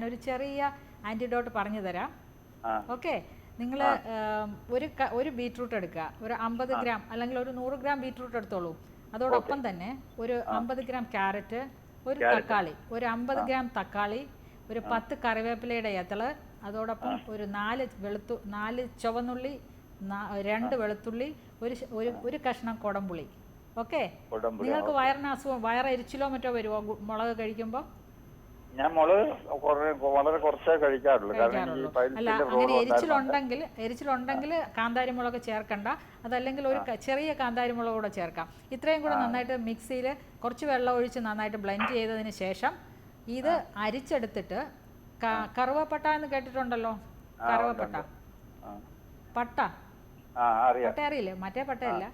ഞാനൊരു ചെറിയ ആൻറ്റിഡോട്ട് പറഞ്ഞു തരാം. ഓക്കെ, നിങ്ങൾ ഒരു ബീറ്റ്റൂട്ട് എടുക്കുക, ഒരു 50 ഗ്രാം അല്ലെങ്കിൽ ഒരു 100 ഗ്രാം ബീറ്റ്റൂട്ട് എടുത്തോളൂ. അതോടൊപ്പം തന്നെ ഒരു 50 ഗ്രാം ക്യാരറ്റ്, ഒരു തക്കാളി, ഒരു 50 ഗ്രാം തക്കാളി, ഒരു 10 കറിവേപ്പിലയുടെ ഇതള്, അതോടൊപ്പം ഒരു 4 ചുവന്നുള്ളി, 2 വെളുത്തുള്ളി, ഒരു കഷ്ണം കുടംപുളി. ഓക്കെ, നിങ്ങൾക്ക് വയറിന് അസുഖം, വയറെരിച്ചിലോ മറ്റോ വരുമോ മുളക് കഴിക്കുമ്പോൾ? ഞാൻ മുളക് വളരെ കുറച്ചേ കഴിക്കാറുള്ളൂ. അല്ല, അങ്ങനെ എരിച്ചിലുണ്ടെങ്കിൽ കാന്താരി മുളക് ചേർക്കണ്ട. അതല്ലെങ്കിൽ ഒരു ചെറിയ കാന്താരി മുളക് കൂടെ ചേർക്കാം. ഇത്രയും കൂടെ നന്നായിട്ട് മിക്സിയിൽ കുറച്ച് വെള്ളം ഒഴിച്ച് നന്നായിട്ട് ബ്ലെൻഡ് ചെയ്തതിന് ശേഷം ഇത് അരിച്ചെടുത്തിട്ട് കറുവപ്പട്ട എന്ന് കേട്ടിട്ടുണ്ടല്ലോ? കറുവപ്പട്ട, പട്ട അറിയില്ലേ? മറ്റേ പട്ടയല്ല,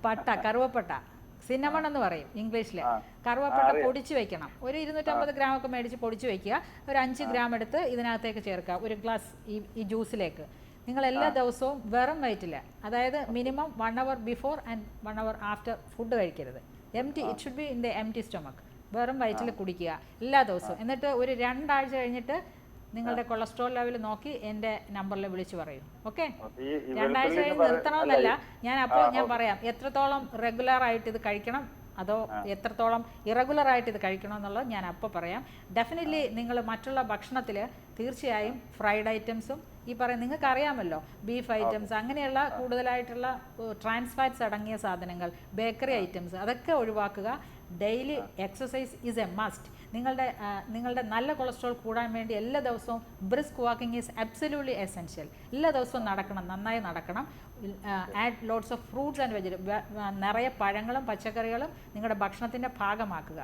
പട്ട, കറുവപ്പട്ട, സിന്നമൺ എന്ന് പറയും ഇംഗ്ലീഷിൽ. കറുവപ്പട്ട പൊടിച്ച് വെക്കണം. ഒരു 250 ഗ്രാം ഒക്കെ മേടിച്ച് പൊടിച്ച് വെക്കുക. ഒരു 5 ഗ്രാം എടുത്ത് ഇതിനകത്തേക്ക് ചേർക്കുക, ഒരു ഗ്ലാസ് ഈ ജ്യൂസിലേക്ക്. നിങ്ങൾ എല്ലാ ദിവസവും വെറും വയറ്റിൽ, അതായത് minimum 1 hour before and 1 hour after food കഴിക്കരുത്. It should be in the empty stomach. വെറും വയറ്റിൽ കുടിക്കുക എല്ലാ ദിവസവും. എന്നിട്ട് ഒരു 2 ആഴ്ച കഴിഞ്ഞിട്ട് നിങ്ങളുടെ കൊളസ്ട്രോൾ ലെവൽ നോക്കി എൻ്റെ നമ്പറിൽ വിളിച്ചു പറയൂ. ഓക്കെ, 2 ആഴ്ച കഴിഞ്ഞ് നിർത്തണമെന്നല്ല, ഞാൻ പറയാം എത്രത്തോളം റെഗുലറായിട്ട് ഇത് കഴിക്കണം, അതോ എത്രത്തോളം ഇറഗുലറായിട്ട് ഇത് കഴിക്കണം എന്നുള്ളത് ഞാൻ അപ്പോൾ പറയാം. ഡെഫിനറ്റ്ലി നിങ്ങൾ മറ്റുള്ള ഭക്ഷണത്തിൽ തീർച്ചയായും ഫ്രൈഡ് ഐറ്റംസും ഈ നിങ്ങൾക്ക് അറിയാമല്ലോ, ബീഫ് ഐറ്റംസ്, അങ്ങനെയുള്ള കൂടുതലായിട്ടുള്ള ട്രാൻസ് ഫാറ്റ്സ് അടങ്ങിയ സാധനങ്ങൾ, ബേക്കറി ഐറ്റംസ്, അതൊക്കെ ഒഴിവാക്കുക. Daily exercise is A must. നിങ്ങളുടെ നല്ല കൊളസ്ട്രോൾ കൂടാൻ വേണ്ടി എല്ലാ ദിവസവും brisk walking is absolutely essential. എല്ലാ ദിവസവും നടക്കണം, നന്നായി നടക്കണം. Add lots of fruits and vegetable, നിറയെ പഴങ്ങളും പച്ചക്കറികളും നിങ്ങളുടെ ഭക്ഷണത്തിൻ്റെ ഭാഗമാക്കുക.